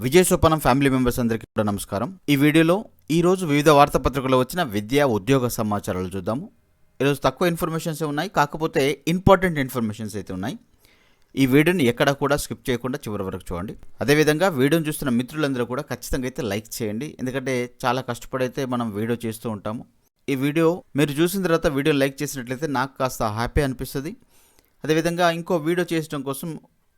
Vijay సోపానం family members అందరికీ కూడా నమస్కారం. ఈ వీడియోలో ఈరోజు వివిధ వార్తాపత్రికల్లో వచ్చిన విద్యా ఉద్యోగ సమాచారాలు చూద్దాము. ఈరోజు తక్కువ ఇన్ఫర్మేషన్స్ ఉన్నాయి, కాకపోతే ఇంపార్టెంట్ ఇన్ఫర్మేషన్స్ అయితే ఉన్నాయి. ఈ వీడియోని ఎక్కడ కూడా స్కిప్ చేయకుండా చివరి వరకు చూడండి. అదేవిధంగా వీడియోని చూస్తున్న మిత్రులందరూ కూడా ఖచ్చితంగా అయితే లైక్ చేయండి, ఎందుకంటే చాలా కష్టపడైతే మనం వీడియో చేస్తూ ఉంటాము. ఈ వీడియో మీరు చూసిన తర్వాత వీడియో లైక్ చేసినట్లయితే నాకు కాస్త హ్యాపీ అనిపిస్తుంది. అదేవిధంగా ఇంకో వీడియో చేయడం కోసం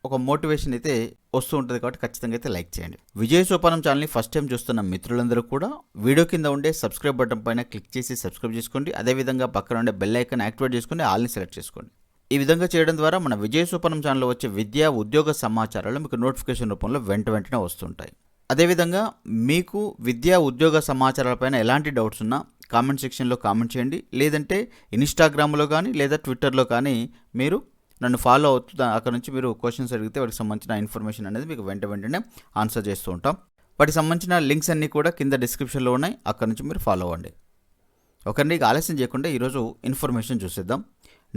ఒక మోటివేషన్ అయితే వస్తూ ఉంటుంది, కాబట్టి ఖచ్చితంగా అయితే లైక్ చేయండి. విజయ్ సోపానం ఛానల్ని ఫస్ట్ టైం చూస్తున్న మిత్రులందరూ కూడా వీడియో కింద ఉండే సబ్స్క్రైబ్ బటన్ పైన క్లిక్ చేసి సబ్స్క్రైబ్ చేసుకోండి. అదేవిధంగా పక్కన ఉండే బెల్ ఐకాన్ యాక్టివేట్ చేసుకుని ఆల్ని సెలెక్ట్ చేసుకోండి. ఈ విధంగా చేయడం ద్వారా మన విజయ్ సోపానం ఛానల్లో వచ్చే విద్యా ఉద్యోగ సమాచారాలు మీకు నోటిఫికేషన్ రూపంలో వెంటనే వస్తుంటాయి. అదేవిధంగా మీకు విద్యా ఉద్యోగ సమాచారాలపైన ఎలాంటి డౌట్స్ ఉన్నా కామెంట్ సెక్షన్లో కామెంట్ చేయండి, లేదంటే ఇన్స్టాగ్రామ్లో కానీ లేదా ట్విట్టర్లో కానీ మీరు నన్ను ఫాలో అవుతూ అక్కడ నుంచి మీరు క్వశ్చన్స్ అడిగితే వాటికి సంబంధించిన ఇన్ఫర్మేషన్ అనేది మీకు వెంటనే ఆన్సర్ చేస్తూ ఉంటాం. వాటికి సంబంధించిన లింక్స్ అన్నీ కూడా కింద డిస్క్రిప్షన్లో ఉన్నాయి, అక్కడ నుంచి మీరు ఫాలో అవ్వండి. ఒకరిని ఆలస్యం చేయకుండా ఈరోజు ఇన్ఫర్మేషన్ చూసేద్దాం.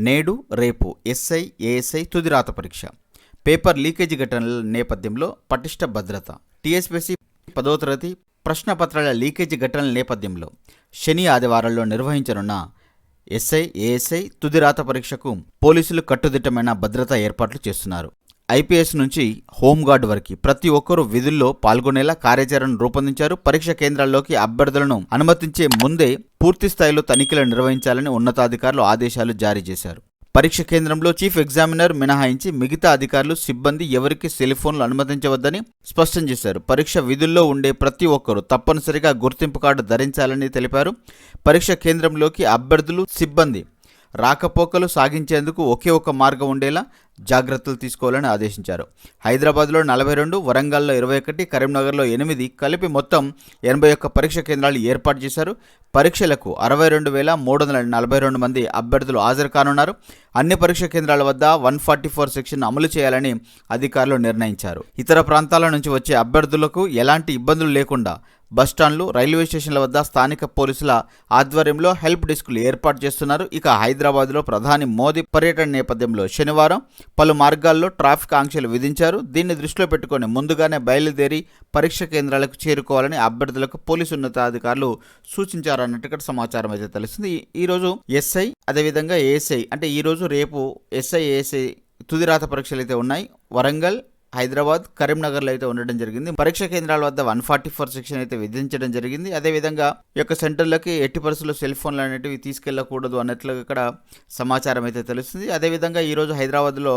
నేడు రేపు ఎస్ఐ ఏఎస్ఐ తుది రాత పరీక్ష. పేపర్ లీకేజీ ఘటనల నేపథ్యంలో పటిష్ట భద్రత. టీఎస్పీఎస్సీ 10వ తరగతి ప్రశ్నపత్రాల లీకేజీ ఘటనల నేపథ్యంలో శని ఆదివారాల్లో నిర్వహించనున్న ఎస్ఐ ఏఎస్ఐ తుది రాత పరీక్షకు పోలీసులు కట్టుదిట్టమైన భద్రతా ఏర్పాట్లు చేస్తున్నారు. ఐపీఎస్ నుంచి హోంగార్డ్ వరకు ప్రతి ఒక్కరూ విధుల్లో పాల్గొనేలా కార్యాచరణ రూపొందించారు. పరీక్ష కేంద్రాల్లోకి అభ్యర్థులను అనుమతించే ముందే పూర్తి స్థాయిలో తనిఖీలు నిర్వహించాలని ఉన్నతాధికారులు ఆదేశాలు జారీ చేశారు. పరీక్ష కేంద్రంలో చీఫ్ ఎగ్జామినర్ మినహాయించి మిగతా అధికారులు సిబ్బంది ఎవరికి సెల్ఫోన్లు అనుమతించవద్దని స్పష్టం చేశారు. పరీక్ష విధుల్లో ఉండే ప్రతి ఒక్కరూ తప్పనిసరిగా గుర్తింపు కార్డు ధరించాలని తెలిపారు. పరీక్ష కేంద్రంలోకి అభ్యర్థులు సిబ్బంది రాకపోకలు సాగించేందుకు ఒకే ఒక మార్గం ఉండేలా జాగ్రత్తలు తీసుకోవాలని ఆదేశించారు. హైదరాబాద్లో 42, వరంగల్లో 21, కరీంనగర్లో 8 కలిపి మొత్తం 81 పరీక్ష కేంద్రాలు ఏర్పాటు చేశారు. పరీక్షలకు 62,342 మంది అభ్యర్థులు హాజరు కానున్నారు. అన్ని పరీక్ష కేంద్రాల వద్ద 144 సెక్షన్ అమలు చేయాలని అధికారులు నిర్ణయించారు. ఇతర ప్రాంతాల నుంచి వచ్చే అభ్యర్థులకు ఎలాంటి ఇబ్బందులు లేకుండా బస్టాండ్లు, రైల్వే స్టేషన్ల వద్ద స్థానిక పోలీసుల ఆధ్వర్యంలో హెల్ప్ డెస్క్లు ఏర్పాటు చేస్తున్నారు. ఇక హైదరాబాద్లో ప్రధాని మోదీ పర్యటన నేపథ్యంలో శనివారం పలు మార్గాల్లో ట్రాఫిక్ ఆంక్షలు విధించారు. దీన్ని దృష్టిలో పెట్టుకుని ముందుగానే బయలుదేరి పరీక్ష కేంద్రాలకు చేరుకోవాలని అభ్యర్థులకు పోలీసు ఉన్నతాధికారులు సూచించారన్నట్టు సమాచారం అయితే తెలుస్తుంది. ఈరోజు ఎస్ఐ అదేవిధంగా ఏఎస్ఐ అంటే ఈరోజు రేపు ఎస్ఐ ఏఎస్ఐ తుది రాత పరీక్షలు అయితే ఉన్నాయి. వరంగల్, హైదరాబాద్, కరీంనగర్లో అయితే ఉండడం జరిగింది. పరీక్ష కేంద్రాల వద్ద 144 సెక్షన్ అయితే విధించడం జరిగింది. అదేవిధంగా ఈ యొక్క సెంటర్లకి ఎట్టి పరిస్థితుల్లో సెల్ ఫోన్లు అనేటివి తీసుకెళ్లకూడదు అన్నట్లుగా ఇక్కడ సమాచారం అయితే తెలుస్తుంది. అదేవిధంగా ఈరోజు హైదరాబాద్లో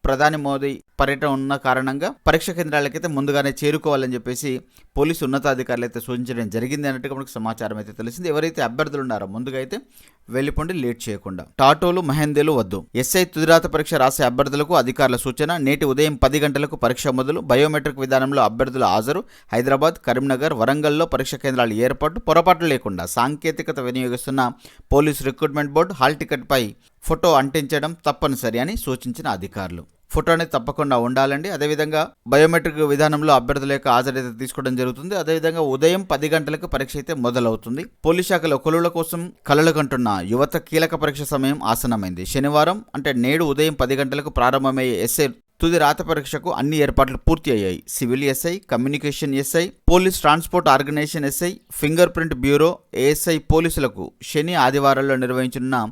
ప్రధాని మోదీ పర్యటన ఉన్న కారణంగా పరీక్ష కేంద్రాలకైతే ముందుగానే చేరుకోవాలని చెప్పేసి పోలీసు ఉన్నతాధికారులు అయితే సూచించడం జరిగింది అన్నట్టుగా మనకు సమాచారం అయితే తెలిసింది. ఎవరైతే అభ్యర్థులు ఉన్నారో ముందుగా అయితే వెళ్ళిపోండి, లేట్ చేయకుండా. టాటోలు, మహేందేలు వద్దు. ఎస్ఐ తుదిరాత పరీక్ష రాసే అభ్యర్థులకు అధికారుల సూచన. నేటి ఉదయం 10 గంటలకు పరీక్ష మొదలు. బయోమెట్రిక్ విధానంలో అభ్యర్థుల హాజరు. హైదరాబాద్, కరీంనగర్, వరంగల్లో పరీక్ష కేంద్రాల ఏర్పాటు పొరపాట్లు లేకుండా సాంకేతికత వినియోగిస్తున్న పోలీసు రిక్రూట్మెంట్ బోర్డు హాల్ టికెట్పై ఫోటో అంటించడం తప్పనిసరి అని సూచించిన అధికారులు. ఫోటో అనేది తప్పకుండా ఉండాలండి. అదేవిధంగా బయోమెట్రిక్ విధానంలో అభ్యర్థుల యొక్క హాజరైతే తీసుకోవడం జరుగుతుంది. అదేవిధంగా ఉదయం 10 గంటలకు పరీక్ష అయితే మొదలవుతుంది. పోలీస్ శాఖలో కొలువుల కోసం కలలు కంటున్న యువత కీలక పరీక్ష సమయం ఆసన్నమైంది. శనివారం అంటే నేడు ఉదయం 10 గంటలకు ప్రారంభమయ్యే ఎస్ఐ తుది రాత పరీక్షకు అన్ని ఏర్పాట్లు పూర్తి అయ్యాయి. Civil SI, communication SI, police transport organisation SI, finger print bureau, ASI పోలీసులకు శని ఆదివారాల్లో నిర్వహించనున్న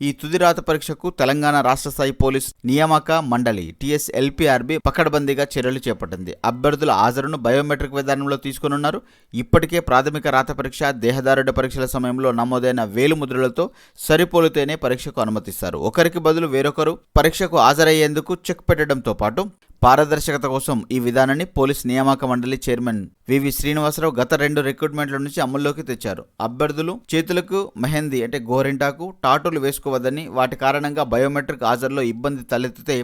ఈ తుది రాత పరీక్షకు తెలంగాణ రాష్ట్ర స్థాయి పోలీస్ నియామక మండలి TSLPRB పకడ్బందీగా చర్యలు చేపట్టింది. అభ్యర్థుల హాజరును బయోమెట్రిక్ విధానంలో తీసుకున్నారు. ఇప్పటికే ప్రాథమిక రాత పరీక్ష, దేహదారుఢ్య పరీక్షల సమయంలో నమోదైన వేలు ముద్రలతో సరిపోలితేనే పరీక్షకు అనుమతిస్తారు. ఒకరికి బదులు వేరొకరు పరీక్షకు హాజరయ్యేందుకు చెక్ పెట్టడంతో పాటు పారదర్శకత కోసం ఈ విధానాన్ని పోలీస్ నియామక మండలి చైర్మన్ వివి శ్రీనివాసరావు గత 2 రిక్రూట్మెంట్ల నుంచి అమల్లోకి తెచ్చారు. అభ్యర్థులు చేతులకు మెహందీ అంటే గోరింటాకు, టాటూలు వేసుకోవద్దని, వాటి కారణంగా బయోమెట్రిక్ హాజరులో ఇబ్బంది తలెత్తితే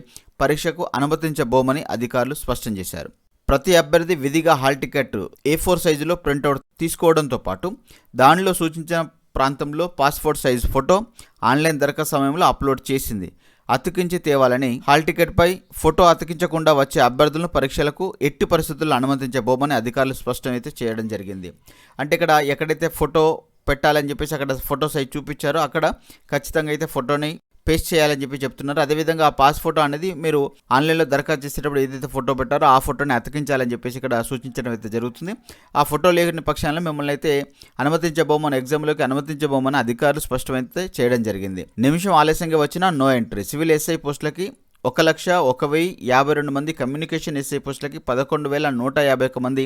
పరీక్షకు అనుమతించబోమని అధికారులు స్పష్టం చేశారు. ప్రతి అభ్యర్థి విధిగా హాల్ టికెట్ A4 సైజులో ప్రింట్అవుట్ తీసుకోవడంతో పాటు దానిలో సూచించిన ప్రాంతంలో పాస్పోర్ట్ సైజు ఫోటో ఆన్లైన్ దరఖాస్తు సమయంలో అప్లోడ్ చేసింది అతికించి తేవాలని, హాల్ టికెట్పై ఫోటో అతికించకుండా వచ్చే అభ్యర్థులను పరీక్షలకు ఎట్టి పరిస్థితుల్లో అనుమతించబోమని అధికారులు స్పష్టం అయితే చేయడం జరిగింది. అంటే ఇక్కడ ఎక్కడైతే ఫోటో పెట్టాలని చెప్పేసి అక్కడ ఫోటో సైజ్ చూపించారో అక్కడ ఖచ్చితంగా అయితే ఫోటోని పేస్ట్ చేయాలని చెప్తున్నారు. అదేవిధంగా ఆ పాస్ ఫోటో అనేది మీరు ఆన్లైన్లో దరఖాస్తు చేసేటప్పుడు ఏదైతే ఫోటో పెట్టారో ఆ ఫోటోని అతికించాలని ఇక్కడ సూచించడం అయితే జరుగుతుంది. ఆ ఫోటో లేని పక్షాన మిమ్మల్ని అయితే ఎగ్జామ్లోకి అనుమతించబోమని అధికారులు స్పష్టమైతే చేయడం జరిగింది. నిమిషం ఆలస్యంగా వచ్చినా నో ఎంట్రీ. సివిల్ ఎస్ఐ పోస్టులకి 1,01,052 మంది, కమ్యూనికేషన్ ఎస్ఐ పోస్టులకి 11,151 మంది,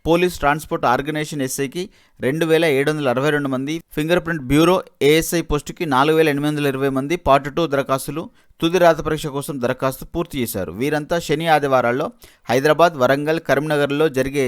పోలీస్ ట్రాన్స్పోర్ట్ ఆర్గనైజేషన్ ఎస్ఐకి 2,762 మంది, ఫింగర్ ప్రింట్ బ్యూరో ఏఎస్ఐ పోస్టుకి 4,820 మంది పార్ట్ 2 దరఖాస్తులు తుది రాత పరీక్ష కోసం దరఖాస్తు పూర్తి చేశారు. వీరంతా శని ఆదివారాల్లో హైదరాబాద్, వరంగల్, కరీంనగర్లో జరిగే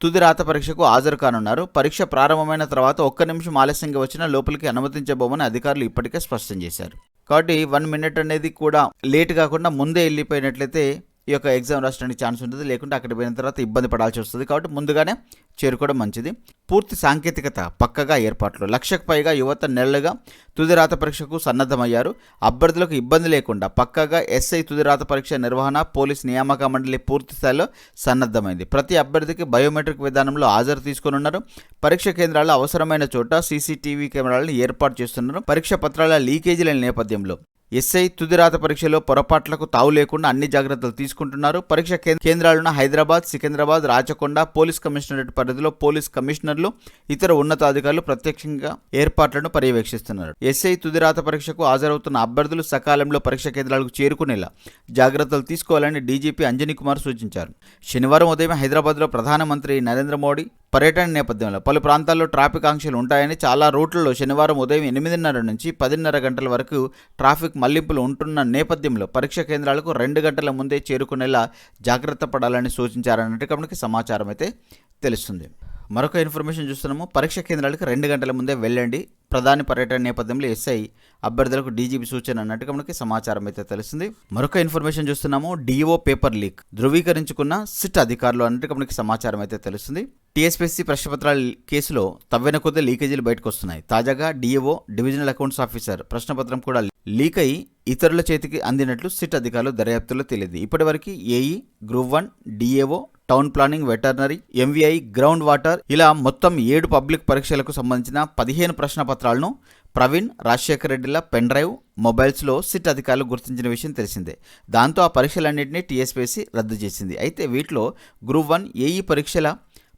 తుది రాత పరీక్షకు హాజరు కానున్నారు. పరీక్ష ప్రారంభమైన తర్వాత 1 నిమిషం ఆలస్యంగా వచ్చినా లోపలికి అనుమతించబోమని అధికారులు ఇప్పటికే స్పష్టం చేశారు. కాబట్టి 1 మినిట్ అనేది కూడా లేట్ కాకుండా ముందే వెళ్ళిపోయినట్లయితే ఈ యొక్క ఎగ్జామ్ రాసడానికి ఛాన్స్ ఉంటుంది. లేకుంటే అక్కడికి పోయిన తర్వాత ఇబ్బంది పడాల్సి వస్తుంది. కాబట్టి ముందుగానే చేరుకోవడం మంచిది. పూర్తి సాంకేతికత, పక్కగా ఏర్పాట్లు. 1,00,000కు పైగా యువత నెలలుగా తుది రాత పరీక్షకు సన్నద్ధమయ్యారు. అభ్యర్థులకు ఇబ్బంది లేకుండా పక్కగా ఎస్ఐ తుది రాత పరీక్ష నిర్వహణ, పోలీస్ నియామక మండలి పూర్తి స్థాయిలో సన్నద్ధమైంది. ప్రతి అభ్యర్థికి బయోమెట్రిక్ విధానంలో హాజరు తీసుకున్నారు. పరీక్ష కేంద్రాల్లో అవసరమైన చోట సీసీటీవీ కెమెరాలను ఏర్పాటు చేస్తున్నారు. పరీక్ష పత్రాల లీకేజీల నేపథ్యంలో ఎస్ఐ తుది రాత పరీక్షలో పొరపాట్లకు తావు లేకుండా అన్ని జాగ్రత్తలు తీసుకుంటున్నారు. పరీక్ష కేంద్రాలను హైదరాబాద్, సికింద్రాబాద్, రాచకొండ, పోలీస్ కమిషనరేట్ పరిధిలో పోలీస్ కమిషనర్లు, ఇతర ఉన్నతాధికారులు ప్రత్యక్షంగా ఏర్పాట్లను పర్యవేక్షిస్తున్నారు. ఎస్ఐ తుది రాత పరీక్షకు హాజరవుతున్న అభ్యర్థులు సకాలంలో పరీక్ష కేంద్రాలకు చేరుకునేలా జాగ్రత్తలు తీసుకోవాలని డీజీపీ అంజనీ కుమార్ సూచించారు. శనివారం ఉదయం హైదరాబాద్లో ప్రధానమంత్రి నరేంద్ర మోడీ పర్యటన నేపథ్యంలో పలు ప్రాంతాల్లో ట్రాఫిక్ ఆంక్షలు ఉంటాయని, చాలా రూట్లలో శనివారం ఉదయం 8:30 నుంచి 10:30 గంటల వరకు ట్రాఫిక్ మళ్లింపులు ఉంటున్న నేపథ్యంలో పరీక్ష కేంద్రాలకు 2 గంటల ముందే చేరుకునేలా జాగ్రత్త పడాలని సూచించారన్నట్టు మనకి సమాచారం అయితే తెలుస్తుంది. మరొక ఇన్ఫర్మేషన్ చూస్తున్నాము. పరీక్ష కేంద్రాలకు 2 గంటల ముందే వెళ్ళండి. ప్రధాని పర్యటన నేపథ్యంలో ఎస్ఐ అభ్యర్థులకు డీజీపీ సూచన అన్నట్టుగా మనకి సమాచారం అయితే తెలుస్తుంది. మరొక ఇన్ఫర్మేషన్ చూస్తున్నాము. డిఓ పేపర్ లీక్ ధృవీకరించుకున్న సిట్ అధికారులు అన్నట్టుగా మనకి సమాచారం అయితే తెలుస్తుంది. టీఎస్పీఎస్సీ ప్రశ్నపత్రాల కేసులో తవ్వెన కొద్ది లీకేజీలు బయటకు వస్తున్నాయి. తాజాగా డిఓ డివిజనల్ అకౌంట్స్ ఆఫీసర్ ప్రశ్నపత్రం కూడా లీక్ అయి ఇతరుల చేతికి అందినట్లు సిట్ అధికారులు దర్యాప్తులో తెలియదు. ఇప్పటివరకు AE, group 1, DAO, town planning, veterinary, MVI, ground water ఇలా మొత్తం 7 పబ్లిక్ పరీక్షలకు సంబంధించిన 15 ప్రశ్నపత్రాలను ప్రవీణ్, రాజశేఖర్ రెడ్డిల పెన్ డ్రైవ్, మొబైల్స్లో సిట్ అధికారులు గుర్తించిన విషయం తెలిసిందే. దాంతో ఆ పరీక్షలన్నింటినీ టీఎస్పీఎస్సీ రద్దు చేసింది. అయితే వీటిలో గ్రూప్ 1 ఏఈ పరీక్షల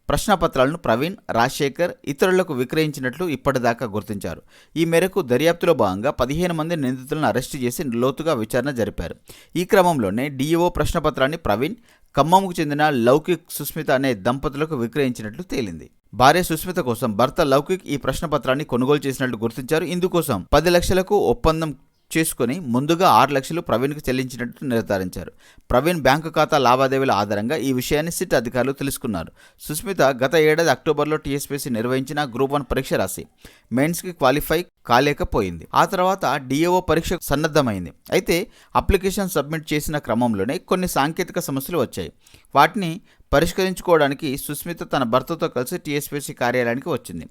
ప్రశ్నపత్రాలను ప్రవీణ్, రాజశేఖర్ ఇతరులకు విక్రయించినట్లు ఇప్పటిదాకా గుర్తించారు. ఈ మేరకు దర్యాప్తులో భాగంగా 15 మంది నిందితులను అరెస్టు చేసి లోతుగా విచారణ జరిపారు. ఈ క్రమంలోనే డిఓ ప్రశ్నపత్రాన్ని ప్రవీణ్, ఖమ్మంకు చెందిన లౌకిక్, సుస్మిత అనే దంపతులకు విక్రయించినట్లు తేలింది. భార్య సుస్మిత కోసం భర్త లౌకిక్ ఈ ప్రశ్నపత్రాన్ని కొనుగోలు చేసినట్లు గుర్తించారు. ఇందుకోసం 10 లక్షలకు ఒప్పందం చేసుకుని ముందుగా 6 లక్షలు ప్రవీణ్కు చెల్లించినట్టు నిర్ధారించారు. ప్రవీణ్ బ్యాంకు ఖాతా లావాదేవీల ఆధారంగా ఈ విషయాన్ని సిట్ అధికారులు తెలుసుకున్నారు. సుస్మిత గత ఏడాది అక్టోబర్లో టీఎస్పీఎస్సీ నిర్వహించిన గ్రూప్ 1 పరీక్ష రాసి మెయిన్స్కి క్వాలిఫై కాలేకపోయింది. ఆ తర్వాత డిఏఓ పరీక్ష సన్నద్ధమైంది. అయితే అప్లికేషన్ సబ్మిట్ చేసిన క్రమంలోనే కొన్ని సాంకేతిక సమస్యలు వచ్చాయి. వాటిని పరిష్కరించుకోవడానికి సుస్మిత తన భర్తతో కలిసి టీఎస్పీఎస్సీ కార్యాలయానికి వచ్చింది.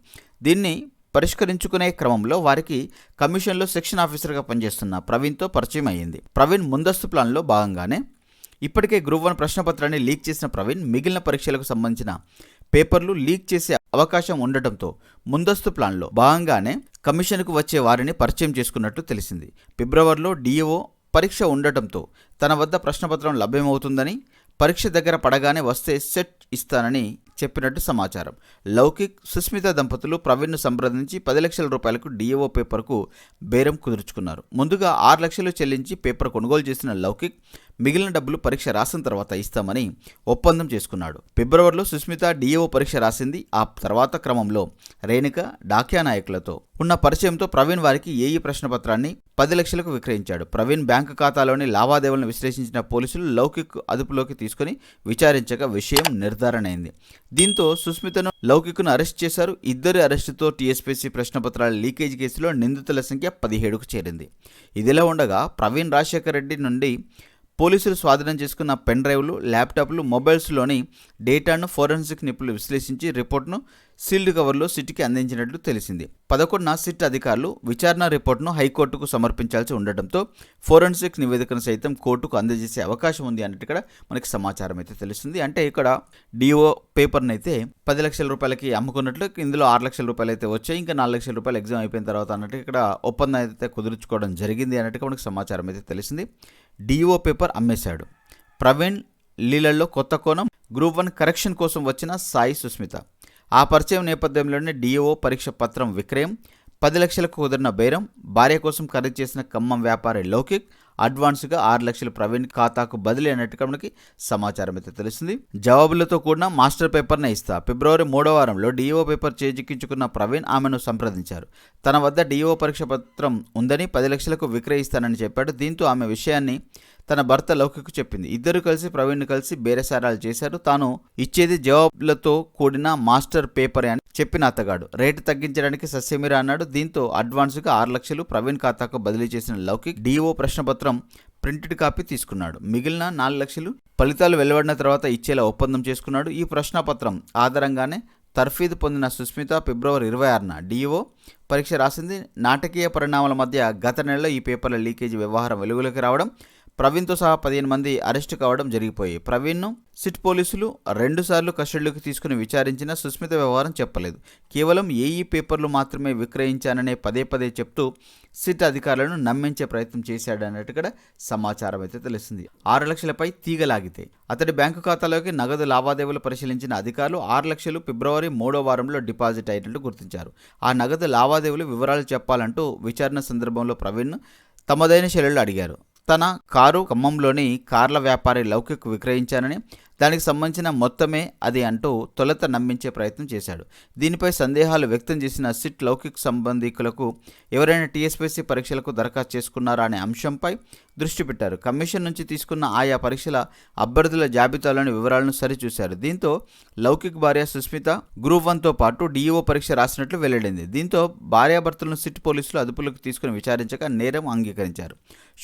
దీన్ని పరిష్కరించుకునే క్రమంలో వారికి కమిషన్లో సెక్షన్ ఆఫీసర్గా పనిచేస్తున్న ప్రవీణ్తో పరిచయం అయ్యింది. ప్రవీణ్ ముందస్తు ప్లాన్లో భాగంగానే ఇప్పటికే గ్రూప్ 1 ప్రశ్నపత్రాన్ని లీక్ చేసిన ప్రవీణ్ మిగిలిన పరీక్షలకు సంబంధించిన పేపర్లు లీక్ చేసే అవకాశం ఉండటంతో ముందస్తు ప్లాన్లో భాగంగానే కమిషన్కు వచ్చే వారిని పరిచయం చేసుకున్నట్లు తెలిసింది. ఫిబ్రవరిలో డిఓ పరీక్ష ఉండటంతో తన వద్ద ప్రశ్నపత్రం లభ్యమవుతుందని, పరీక్ష దగ్గర పడగానే వస్తే సెట్ ఇస్తానని చెప్పినట్టు సమాచారం. లౌకిక్, సుస్మిత దంపతులు ప్రవీణ్ను సంప్రదించి 10 లక్షల రూపాయలకు డిఏఓ పేపర్కు బేరం కుదుర్చుకున్నారు. ముందుగా 6 లక్షలు చెల్లించి పేపర్ కొనుగోలు చేసిన లౌకిక్ మిగిలిన డబ్బులు పరీక్ష రాసిన తర్వాత ఇస్తామని ఒప్పందం చేసుకున్నాడు. ఫిబ్రవరిలో సుస్మిత డిఏఓ పరీక్ష రాసింది. ఆ తర్వాత క్రమంలో రేణుక, డాక్యా నాయకులతో ఉన్న పరిచయంతో ప్రవీణ్ వారికి ఏఈ ప్రశ్నపత్రాన్ని 10 లక్షలకు విక్రయించాడు. ప్రవీణ్ బ్యాంకు ఖాతాలోని లావాదేవీలను విశ్లేషించిన పోలీసులు లౌకిక్ అదుపులోకి తీసుకుని విచారించగా విషయం నిర్ధారణ అయింది. దీంతో సుస్మితను, లౌకిక్ను అరెస్ట్ చేశారు. ఇద్దరి అరెస్టుతో టీఎస్పీఎస్సీ ప్రశ్నపత్రాల లీకేజ్ కేసులో నిందితుల సంఖ్య 17కు చేరింది. ఇదిలా ఉండగా ప్రవీణ్, రాజశేఖర్ రెడ్డి నుండి పోలీసులు స్వాధీనం చేసుకున్న పెన్ డ్రైవ్లు, ల్యాప్టాప్లు, మొబైల్స్లోని డేటాను ఫోరెన్సిక్ నిపుణులు విశ్లేషించి రిపోర్ట్ను సీల్డ్ కవర్లో సిట్కి అందించినట్లు తెలిసింది. 11న సిట్ అధికారులు విచారణ రిపోర్టును హైకోర్టుకు సమర్పించాల్సి ఉండటంతో ఫోరెన్సిక్ నివేదికను సైతం కోర్టుకు అందజేసే అవకాశం ఉంది అన్నట్టు ఇక్కడ మనకి సమాచారం అయితే తెలుస్తుంది. అంటే ఇక్కడ డిఓ పేపర్ని అయితే 10 లక్షల రూపాయలకి అమ్ముకున్నట్లు, ఇందులో 6 లక్షల రూపాయలు అయితే వచ్చాయి, ఇంకా 4 లక్షల రూపాయలు ఎగ్జామ్ అయిపోయిన తర్వాత అన్నట్టు ఇక్కడ ఒప్పందం అయితే కుదుర్చుకోవడం జరిగింది అన్నట్టుగా మనకి సమాచారం అయితే తెలిసింది. డిఓ పేపర్ అమ్మేశాడు. ప్రవీణ్ లీలల్లో కొత్త కోణం. గ్రూప్ 1 కరెక్షన్ కోసం వచ్చిన సాయి సుస్మిత. ఆ పరిచయం నేపథ్యంలోనే డిఓ పరీక్ష పత్రం విక్రయం, 10 లక్షలకు కుదిరిన బేరం, భార్య కోసం ఖరీదు చేసిన ఖమ్మం వ్యాపారి లౌకిక్ అడ్వాన్స్గా 6 లక్షలు ప్రవీణ్ ఖాతాకు బదిలీ అన్నట్టుగా మనకి సమాచారం అయితే తెలుస్తుంది. జవాబులతో కూడిన మాస్టర్ పేపర్నే ఇస్తా. ఫిబ్రవరి 3వ వారంలో డిఓ పేపర్ చేజిక్కించుకున్న ప్రవీణ్ ఆమెను సంప్రదించారు. తన వద్ద డిఓ పరీక్ష పత్రం ఉందని 10 లక్షలకు విక్రయిస్తానని చెప్పాడు. దీంతో ఆమె విషయాన్ని తన భర్త లౌకిక్ చెప్పింది. ఇద్దరు కలిసి ప్రవీణ్ను కలిసి బేరసారాలు చేశారు. తాను ఇచ్చేది జవాబులతో కూడిన మాస్టర్ పేపరే అని చెప్పిన అతగాడు రేటు తగ్గించడానికి సస్యమీరా అన్నాడు. దీంతో అడ్వాన్స్గా 6 లక్షలు ప్రవీణ్ ఖాతాకు బదిలీ చేసిన లౌకిక్ డిఓ ప్రశ్నపత్రం ప్రింటెడ్ కాపీ తీసుకున్నాడు. మిగిలిన 4 లక్షలు ఫలితాలు వెలువడిన తర్వాత ఇచ్చేలా ఒప్పందం చేసుకున్నాడు. ఈ ప్రశ్నపత్రం ఆధారంగానే తర్ఫీదు పొందిన సుస్మిత ఫిబ్రవరి 26న డిఓ పరీక్ష రాసింది. నాటకీయ పరిణామాల మధ్య గత నెలలో ఈ పేపర్ల లీకేజీ వ్యవహారం వెలుగులోకి రావడం, ప్రవీణ్తో సహా 15 మంది అరెస్టు కావడం జరిగిపోయాయి. ప్రవీణ్ను సిట్ పోలీసులు 2 సార్లు కస్టడీలోకి తీసుకుని విచారించిన సుస్మిత వ్యవహారం చెప్పలేదు. కేవలం ఏఈ పేపర్లు మాత్రమే విక్రయించాననే పదే చెప్తూ సిట్ అధికారులను నమ్మించే ప్రయత్నం చేశాడన్నట్టుగా సమాచారం అయితే తెలుస్తుంది. 6 లక్షలపై తీగలాగితే అతడి బ్యాంకు ఖాతాలోకి నగదు లావాదేవీలు పరిశీలించిన అధికారులు 6 లక్షలు ఫిబ్రవరి 3వ వారంలో డిపాజిట్ అయినట్లు గుర్తించారు. ఆ నగదు లావాదేవీలు వివరాలు చెప్పాలంటూ విచారణ సందర్భంలో ప్రవీణ్ను తమదైన శైలిలో అడిగారు. తన కారు ఖమ్మంలోని కార్ల వ్యాపారి లౌకిక్ విక్రయించానని, దానికి సంబంధించిన మొత్తమే అది అంటూ తొలుత నమ్మించే ప్రయత్నం చేశాడు. దీనిపై సందేహాలు వ్యక్తం చేసిన సిట్ లౌకిక్ సంబంధికులకు ఎవరైనా టీఎస్పీసీ పరీక్షలకు దరఖాస్తు చేసుకున్నారా అనే అంశంపై దృష్టి పెట్టారు. కమిషన్ నుంచి తీసుకున్న ఆయా పరీక్షల అభ్యర్థుల జాబితాలోని వివరాలను సరిచూశారు. దీంతో లౌకిక్ భార్య సుస్మిత గ్రూప్ 1తో పాటు డిఈఓ పరీక్ష రాసినట్లు వెల్లడింది. దీంతో భార్యాభర్తలను సిట్ పోలీసులు అదుపులోకి తీసుకుని విచారించగా నేరం అంగీకరించారు.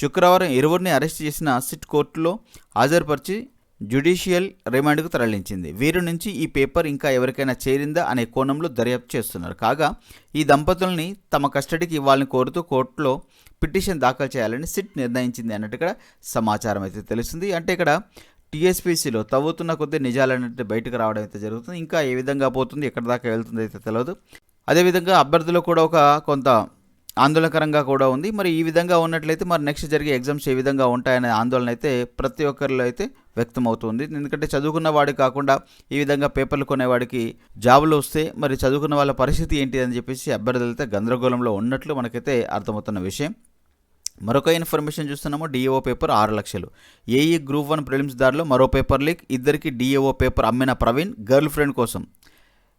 శుక్రవారం ఇరువురిని అరెస్ట్ చేసిన సిట్ కోర్టులో హాజరుపరిచి జ్యుడిషియల్ రిమాండ్కు తరలించింది. వీరి నుంచి ఈ పేపర్ ఇంకా ఎవరికైనా చేరిందా అనే కోణంలో దర్యాప్తు చేస్తున్నారు. కాగా ఈ దంపతుల్ని తమ కస్టడీకి ఇవ్వాలని కోరుతూ కోర్టులో పిటిషన్ దాఖలు చేయాలని సిట్ నిర్ణయించింది అన్నట్టుగా సమాచారం అయితే తెలుస్తుంది. అంటే ఇక్కడ టీఎస్పీసీలో తవ్వుతున్న కొద్దీ నిజాలన్నింటి బయటకు రావడం అయితే జరుగుతుంది. ఇంకా ఏ విధంగా పోతుంది, ఎక్కడి దాకా వెళ్తుంది అయితే తెలియదు. అదేవిధంగా అభ్యర్థులు కూడా ఒక కొంత ఆందోళనకరంగా కూడా ఉంది. మరి ఈ విధంగా ఉన్నట్లయితే మరి నెక్స్ట్ జరిగే ఎగ్జామ్స్ ఏ విధంగా ఉంటాయనే ఆందోళన అయితే ప్రతి ఒక్కరిలో అయితే వ్యక్తం అవుతుంది. ఎందుకంటే చదువుకున్న వాడికి కాకుండా ఈ విధంగా పేపర్లు కొనేవాడికి జాబులు వస్తే మరి చదువుకున్న వాళ్ళ పరిస్థితి ఏంటి అని చెప్పేసి అభ్యర్థులు అయితే గందరగోళంలో ఉన్నట్లు మనకైతే అర్థమవుతున్న విషయం. మరొక ఇన్ఫర్మేషన్ చూస్తున్నాము. డిఏఓ పేపర్ 6 లక్షలు. ఏఈ గ్రూప్ 1 ప్రిలిమ్స్ దారిలో మరో పేపర్ లీక్. ఇద్దరికి డిఏఓ పేపర్ అమ్మిన ప్రవీణ్ గర్ల్ ఫ్రెండ్ కోసం.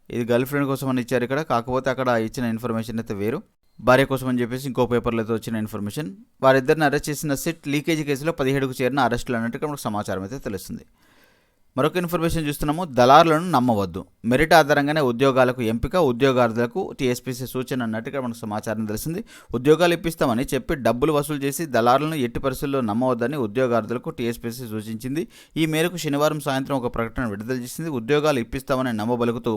ఇది గర్ల్ ఫ్రెండ్ కోసం అని ఇచ్చారు ఇక్కడ. కాకపోతే అక్కడ ఇచ్చిన ఇన్ఫర్మేషన్ అయితే వేరు. భార్య కోసం అని చెప్పేసి ఇంకో పేపర్లో అయితే వచ్చిన ఇన్ఫర్మేషన్. వారిద్దరిని అరెస్ట్ చేసిన సిట్ లీకేజీ కేసులో 17కు చేరిన అరెస్టులు అన్నట్టుగా మనకు సమాచారం అయితే తెలుస్తుంది. మరొక ఇన్ఫర్మేషన్ చూస్తున్నాము. దళారులను నమ్మవద్దు, మెరిట్ ఆధారంగానే ఉద్యోగాలకు ఎంపిక, ఉద్యోగార్థులకు టీఎస్పీసీ సూచన అన్నట్టుగా మనకు సమాచారం తెలిసింది. ఉద్యోగాలు ఇప్పిస్తామని చెప్పి డబ్బులు వసూలు చేసి దళారులను ఎట్టి పరిస్థితుల్లో నమ్మవద్దని ఉద్యోగార్థులకు టీఎస్పీసీ సూచించింది. ఈ మేరకు శనివారం సాయంత్రం ఒక ప్రకటన విడుదల చేసింది. ఉద్యోగాలు ఇప్పిస్తామని నమ్మబలుకుతూ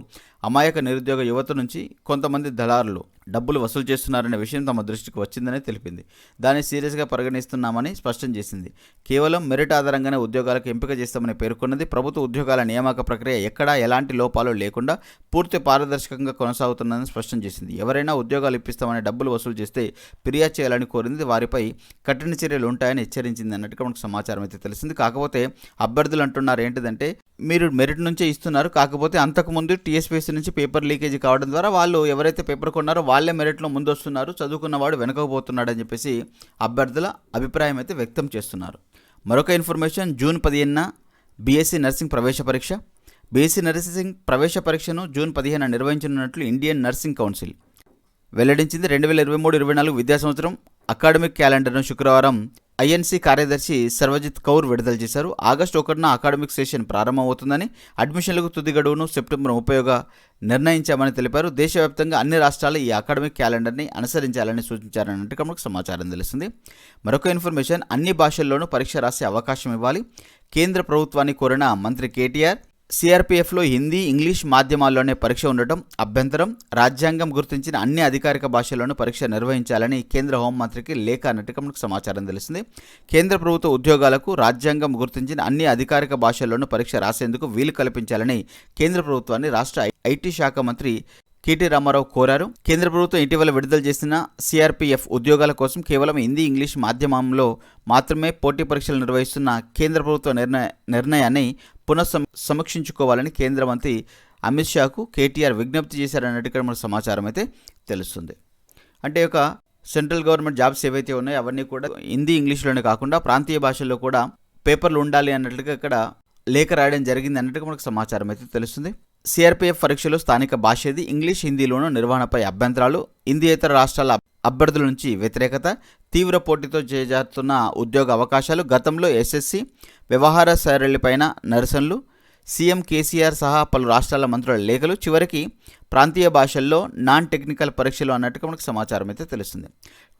అమాయక నిరుద్యోగ యువత నుంచి కొంతమంది దళారులు డబ్బులు వసూలు చేస్తున్నారనే విషయం తమ దృష్టికి వచ్చిందని తెలిపింది. దాన్ని సీరియస్గా పరిగణిస్తున్నామని స్పష్టం చేసింది. కేవలం మెరిట్ ఆధారంగానే ఉద్యోగాలకు ఎంపిక చేస్తామని పేర్కొన్నది. ప్రభుత్వ ఉద్యోగాల నియామక ప్రక్రియ ఎక్కడా ఎలాంటి లోపాలు లేకుండా పూర్తి పారదర్శకంగా కొనసాగుతుందని స్పష్టం చేసింది. ఎవరైనా ఉద్యోగాలు ఇప్పిస్తామని డబ్బులు వసూలు చేస్తే ఫిర్యాదు చేయాలని కోరింది. వారిపై కఠిన చర్యలు ఉంటాయని హెచ్చరించింది అన్నట్టుగా మనకు సమాచారం అయితే తెలిసింది. కాకపోతే అభ్యర్థులు అంటున్నారు ఏంటిదంటే, మీరు మెరిట్ నుంచే ఇస్తున్నారు, కాకపోతే అంతకుముందు టీఎస్పీసీ నుంచి పేపర్ లీకేజీ కావడం ద్వారా వాళ్ళు ఎవరైతే పేపర్ కొన్నారో వాళ్ళే మెరిట్లో ముందు వస్తున్నారు, చదువుకున్నవాడు వెనకపోతున్నాడు అని చెప్పేసి అభ్యర్థుల అభిప్రాయం అయితే వ్యక్తం చేస్తున్నారు. మరొక ఇన్ఫర్మేషన్. జూన్ 15న బీఎస్సీ నర్సింగ్ ప్రవేశ పరీక్ష. బీఎస్సీ నర్సింగ్ ప్రవేశ పరీక్షను జూన్ 15న నిర్వహించనున్నట్లు ఇండియన్ నర్సింగ్ కౌన్సిల్ వెల్లడించింది. 2023-24 విద్యా సంవత్సరం అకాడమిక్ క్యాలెండర్ను శుక్రవారం ఐఎన్సీ కార్యదర్శి సర్వజిత్ కౌర్ విడుదల చేశారు. ఆగస్టు 1న అకాడమిక్ సెషన్ ప్రారంభమవుతుందని, అడ్మిషన్లకు తుది గడువును సెప్టెంబర్ 30గా నిర్ణయించామని తెలిపారు. దేశవ్యాప్తంగా అన్ని రాష్ట్రాలు ఈ అకాడమిక్ క్యాలెండర్ని అనుసరించాలని సూచించారన్నట్టు మనకు సమాచారం తెలుస్తుంది. మరొక ఇన్ఫర్మేషన్, అన్ని భాషల్లోనూ పరీక్ష రాసే అవకాశం ఇవ్వాలి. కేంద్ర ప్రభుత్వాన్ని కోరిన మంత్రి కేటీఆర్. సిఆర్పీఎఫ్లో హిందీ, ఇంగ్లీష్ మాధ్యమాల్లోనే పరీక్ష ఉండటం అభ్యంతరం. రాజ్యాంగం గుర్తించిన అన్ని అధికారిక భాషల్లోనూ పరీక్ష నిర్వహించాలని కేంద్ర హోంమంత్రికి లేఖ అన్నట్టుగా మనకు సమాచారం తెలిసింది. కేంద్ర ప్రభుత్వ ఉద్యోగాలకు రాజ్యాంగం గుర్తించిన అన్ని అధికారిక భాషల్లోనూ పరీక్ష రాసేందుకు వీలు కల్పించాలని కేంద్ర ప్రభుత్వాన్ని రాష్ట్ర ఐటీ శాఖ మంత్రి కేటీ రామారావు కోరారు. కేంద్ర ప్రభుత్వం ఇటీవల విడుదల చేసిన సిఆర్పీఎఫ్ ఉద్యోగాల కోసం కేవలం హిందీ, ఇంగ్లీష్ మాధ్యమంలో మాత్రమే పోటీ పరీక్షలు నిర్వహిస్తున్న కేంద్ర ప్రభుత్వ నిర్ణయాన్ని సమీక్షించుకోవాలని కేంద్ర మంత్రి అమిత్ షాకు కేటీఆర్ విజ్ఞప్తి చేశారన్నట్టుగా మనకు సమాచారం అయితే తెలుస్తుంది. అంటే ఒక సెంట్రల్ గవర్నమెంట్ జాబ్స్ ఏవైతే ఉన్నాయో అవన్నీ కూడా హిందీ, ఇంగ్లీష్లోనే కాకుండా ప్రాంతీయ భాషల్లో కూడా పేపర్లు ఉండాలి అన్నట్లుగా ఇక్కడ లేఖ రాయడం జరిగింది అన్నట్టుగా మనకు సమాచారం అయితే తెలుస్తుంది. సిఆర్పీఎఫ్ పరీక్షలో స్థానిక భాష ఏది, ఇంగ్లీష్, హిందీలోనూ నిర్వహణపై అభ్యంతరాలు, హిందీయేతర రాష్ట్రాల అభ్యర్థుల నుంచి వ్యతిరేకత, తీవ్ర పోటీతో చేజారుతున్న ఉద్యోగ అవకాశాలు, గతంలో ఎస్ఎస్సి వ్యవహార సరళిపైన నిరసనలు, సీఎం కేసీఆర్ సహా పలు రాష్ట్రాల మంత్రుల లేఖలు, చివరికి ప్రాంతీయ భాషల్లో నాన్ టెక్నికల్ పరీక్షలు అన్నట్టుగా మనకు సమాచారం అయితే తెలుస్తుంది.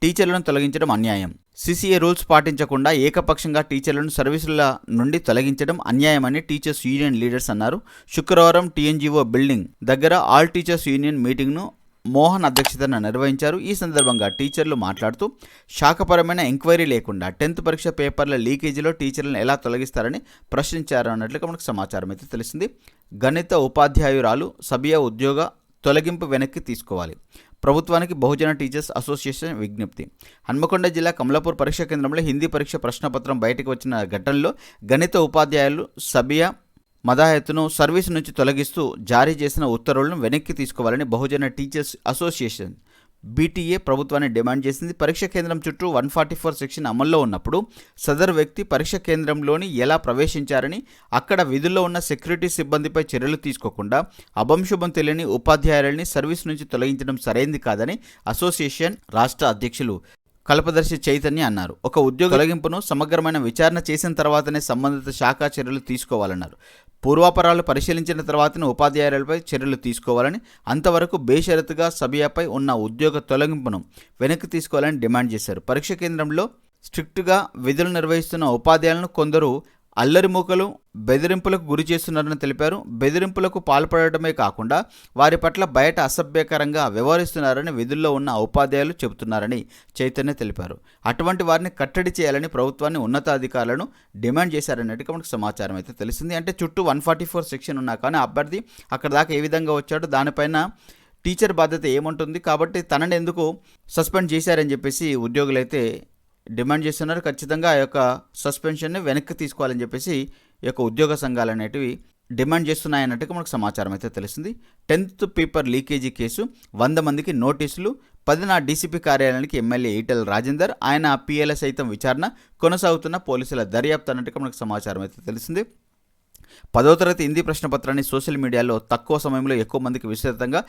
టీచర్లను తొలగించడం అన్యాయం. సిసిఏ రూల్స్ పాటించకుండా ఏకపక్షంగా టీచర్లను సర్వీసుల నుండి తొలగించడం అన్యాయమని టీచర్స్ యూనియన్ లీడర్స్ అన్నారు. శుక్రవారం టీఎన్జీఓ బిల్డింగ్ దగ్గర ఆల్ టీచర్స్ యూనియన్ మీటింగ్ను మోహన్ అధ్యక్షతన నిర్వహించారు. ఈ సందర్భంగా టీచర్లు మాట్లాడుతూ శాఖపరమైన ఎంక్వైరీ లేకుండా 10th పరీక్ష పేపర్ల లీకేజీలో టీచర్లను ఎలా తొలగిస్తారని ప్రశ్నించారు అన్నట్లుగా మనకు సమాచారం అయితే తెలిసింది. గణిత ఉపాధ్యాయురాలు సబియా ఉద్యోగ తొలగింపు వెనక్కి తీసుకోవాలి. ప్రభుత్వానికి బహుజన టీచర్స్ అసోసియేషన్ విజ్ఞప్తి. హన్మకొండ జిల్లా కమలాపూర్ పరీక్షా కేంద్రంలో హిందీ పరీక్ష ప్రశ్నపత్రం బయటకు వచ్చిన ఘటనలో గణిత ఉపాధ్యాయులు సబియా మదాయత్ను సర్వీసు నుంచి తొలగిస్తూ జారీ చేసిన ఉత్తర్వులను వెనక్కి తీసుకోవాలని బహుజన టీచర్స్ అసోసియేషన్ బీటీఏ ప్రభుత్వాన్ని డిమాండ్ చేసింది. పరీక్ష కేంద్రం చుట్టూ 144 సెక్షన్ అమల్లో ఉన్నప్పుడు సదరు వ్యక్తి పరీక్ష కేంద్రంలోని ఎలా ప్రవేశించారని, అక్కడ విధుల్లో ఉన్న సెక్యూరిటీ సిబ్బందిపై చర్యలు తీసుకోకుండా అభంశుభం తెలియని ఉపాధ్యాయులని సర్వీస్ నుంచి తొలగించడం సరైంది కాదని అసోసియేషన్ రాష్ట్ర అధ్యక్షులు కల్పదర్శి చైతన్య అన్నారు. ఒక ఉద్యోగ తొలగింపును సమగ్రమైన విచారణ చేసిన తర్వాతనే సంబంధిత శాఖా చర్యలు తీసుకోవాలన్నారు. పూర్వాపరాలు పరిశీలించిన తర్వాతనే ఉపాధ్యాయులపై చర్యలు తీసుకోవాలని, అంతవరకు బేషరతుగా సబియాపై ఉన్న ఉద్యోగ తొలగింపును వెనక్కి తీసుకోవాలని డిమాండ్ చేశారు. పరీక్ష కేంద్రంలో స్ట్రిక్ట్గా విధులు నిర్వహిస్తున్న ఉపాధ్యాయులను కొందరు అల్లరిమూకలు బెదిరింపులకు గురి చేస్తున్నారని తెలిపారు. బెదిరింపులకు పాల్పడటమే కాకుండా వారి పట్ల బయట అసభ్యకరంగా వ్యవహరిస్తున్నారని విధుల్లో ఉన్న ఉపాధ్యాయులు చెబుతున్నారని చైతన్య తెలిపారు. అటువంటి వారిని కట్టడి చేయాలని ప్రభుత్వాన్ని ఉన్నతాధికారులను డిమాండ్ చేశారన్నట్టుగా మనకు సమాచారం అయితే తెలిసింది. అంటే చుట్టూ 144 సెక్షన్ ఉన్నా కానీ అభ్యర్థి అక్కడ దాకా ఏ విధంగా వచ్చాడో దానిపైన టీచర్ బాధ్యత ఏముంటుంది, కాబట్టి తనని ఎందుకు సస్పెండ్ చేశారని చెప్పేసి ఉద్యోగులు అయితే డిమాండ్ చేస్తున్నారు. ఖచ్చితంగా ఆ యొక్క సస్పెన్షన్ని వెనక్కి తీసుకోవాలని చెప్పేసి ఈ యొక్క ఉద్యోగ సంఘాలు అనేటివి డిమాండ్ చేస్తున్నాయన్నట్టుగా మనకు సమాచారం అయితే తెలిసింది. 10th పేపర్ లీకేజీ కేసు 100 మందికి నోటీసులు. 10న డీసీపీ కార్యాలయానికి ఎమ్మెల్యే ఈటెల రాజేందర్, ఆయన పిఎల్ఏ సైతం విచారణ కొనసాగుతున్న పోలీసుల దర్యాప్తు అన్నట్టుగా మనకు సమాచారం అయితే తెలిసింది. 10వ తరగతి హిందీ ప్రశ్నపత్రాన్ని సోషల్ మీడియాలో తక్కువ సమయంలో ఎక్కువ మందికి విస్తృతంగా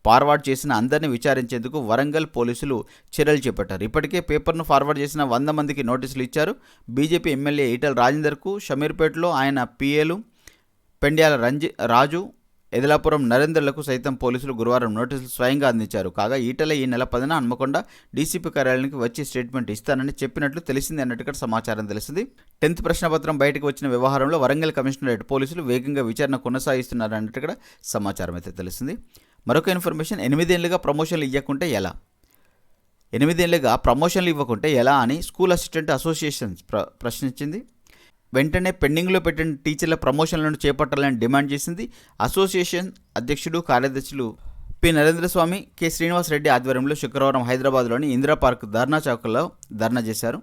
ఫార్వర్డ్ చేసిన అందరినీ విచారించేందుకు వరంగల్ పోలీసులు చర్యలు చేపట్టారు. ఇప్పటికే పేపర్ను ఫార్వర్డ్ చేసిన 100 మందికి నోటీసులు ఇచ్చారు. బీజేపీ ఎమ్మెల్యే ఈటెల రాజేందర్కు, షమీర్పేటలో ఆయన పిఏలు పెండ్యాల రాజు, ఎదలాపురం నరేందర్లకు సైతం పోలీసులు గురువారం నోటీసులు స్వయంగా అందించారు. కాగా ఈటెల ఈ నెల 10న హన్మకొండ డీసీపీ కార్యాలయానికి వచ్చి స్టేట్మెంట్ ఇస్తానని చెప్పినట్లు తెలిసింది అన్నట్టుగా సమాచారం తెలిసింది. 10th ప్రశ్నపత్రం బయటకు వచ్చిన వ్యవహారంలో వరంగల్ కమిషనరేట్ పోలీసులు వేగంగా విచారణ కొనసాగిస్తున్నారు అన్నట్టుగా సమాచారం అయితే తెలిసింది. మరొక ఇన్ఫర్మేషన్, 8 ఏళ్లుగా ప్రమోషన్లు ఇవ్వకుంటే ఎలా? 8 ఏళ్లుగా ప్రమోషన్లు ఇవ్వకుంటే ఎలా అని స్కూల్ అసిస్టెంట్ అసోసియేషన్ ప్రశ్నించింది. వెంటనే పెండింగ్లో పెట్టిన టీచర్ల ప్రమోషన్లను చేపట్టాలని డిమాండ్ చేసింది. అసోసియేషన్ అధ్యక్షుడు కార్యదర్శులు పి నరేంద్రస్వామి, కె శ్రీనివాస్ రెడ్డి ఆధ్వర్యంలో శుక్రవారం హైదరాబాద్లోని ఇందిరా పార్క్ ధర్నా చౌక్లో ధర్నా చేశారు.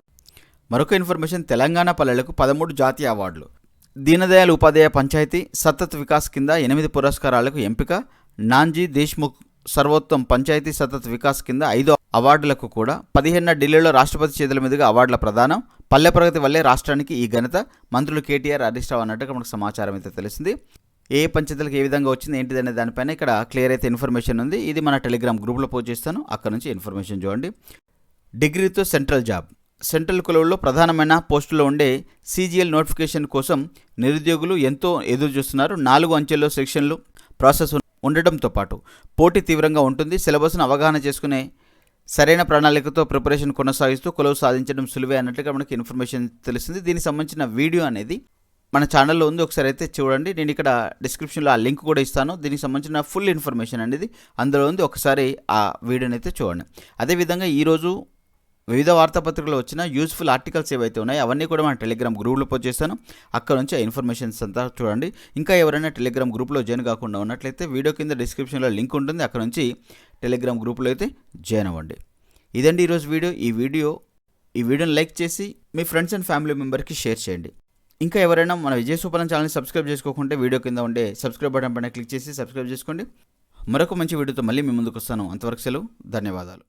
మరొక ఇన్ఫర్మేషన్, తెలంగాణ పల్లెలకు 13 జాతీయ అవార్డులు. దీనదయాళ్ ఉపాధ్యాయ పంచాయతీ సతత్ వికాస్ కింద 8 పురస్కారాలకు ఎంపిక. నాన్జీ దేశ్ముఖ్ సర్వోత్తమ్ పంచాయతీ సతత్ వికాస్ కింద 5 అవార్డులకు కూడా. 15న ఢిల్లీలో రాష్ట్రపతి చేతుల మీదుగా అవార్డుల ప్రదానం. పల్లె ప్రగతి వల్లే రాష్ట్రానికి ఈ ఘనత. మంత్రులు కేటీఆర్, హరీష్ రావు అన్నట్టుగా మనకు సమాచారం అయితే తెలిసింది. ఏ పంచాయతీలకు ఏ విధంగా వచ్చింది ఏంటిదనే దానిపైన ఇక్కడ క్లియర్ అయితే ఇన్ఫర్మేషన్ ఉంది. ఇది మన టెలిగ్రామ్ గ్రూప్లో పోస్ట్ చేస్తాను, అక్కడ నుంచి ఇన్ఫర్మేషన్ చూడండి. డిగ్రీతో సెంట్రల్ జాబ్. సెంట్రల్ కొలువులో ప్రధానమైన పోస్టులో ఉండే CGL నోటిఫికేషన్ కోసం నిరుద్యోగులు ఎంతో ఎదురు చూస్తున్నారు. 4 అంచెల్లో సెక్షన్లు ప్రాసెస్ ఉండడంతో పాటు పోటీ తీవ్రంగా ఉంటుంది. సిలబస్ను అవగాహన చేసుకునే సరైన ప్రణాళికతో ప్రిపరేషన్ కొనసాగిస్తూ కొలువు సాధించడం సులువే అన్నట్లుగా మనకి ఇన్ఫర్మేషన్ తెలిసింది. దీనికి సంబంధించిన వీడియో అనేది మన ఛానల్లో ఉంది, ఒకసారి అయితే చూడండి. నేను ఇక్కడ డిస్క్రిప్షన్లో ఆ లింక్ కూడా ఇస్తాను. దీనికి సంబంధించిన ఫుల్ ఇన్ఫర్మేషన్ అనేది అందులో ఉంది, ఒకసారి ఆ వీడియోని అయితే చూడండి. అదేవిధంగా ఈరోజు వివిధ వార్తాపత్రికల్లో వచ్చిన యూస్ఫుల్ ఆర్టికల్స్ ఏవైతే ఉన్నాయో అవన్నీ కూడా మన టెలిగ్రామ్ గ్రూప్లో పోస్ట్ చేస్తాను. అక్కడ నుంచి ఆ ఇన్ఫర్మేషన్స్ అంతా చూడండి. ఇంకా ఎవరైనా టెలిగ్రామ్ గ్రూప్లో జాయిన్ కాకుండా ఉన్నట్లయితే వీడియో కింద డిస్క్రిప్షన్లో లింక్ ఉంటుంది, అక్కడ నుంచి టెలిగ్రామ్ గ్రూప్లో అయితే జాయిన్ అవ్వండి. ఇదండి ఈరోజు వీడియో. ఈ వీడియోని లైక్ చేసి మీ ఫ్రెండ్స్ అండ్ ఫ్యామిలీ మెంబర్కి షేర్ చేయండి. ఇంకా ఎవరైనా మన విజయ సూపర్ ఛానల్ని సబ్స్క్రైబ్ చేసుకోకుంటే వీడియో కింద ఉండే సబ్స్క్రైబ్ బటన్ పైన క్లిక్ చేసి సబ్స్క్రైబ్ చేసుకోండి. మరొక మంచి వీడియోతో మళ్ళీ మీ ముందుకు వస్తాను. అంతవరకు సెలవు, ధన్యవాదాలు.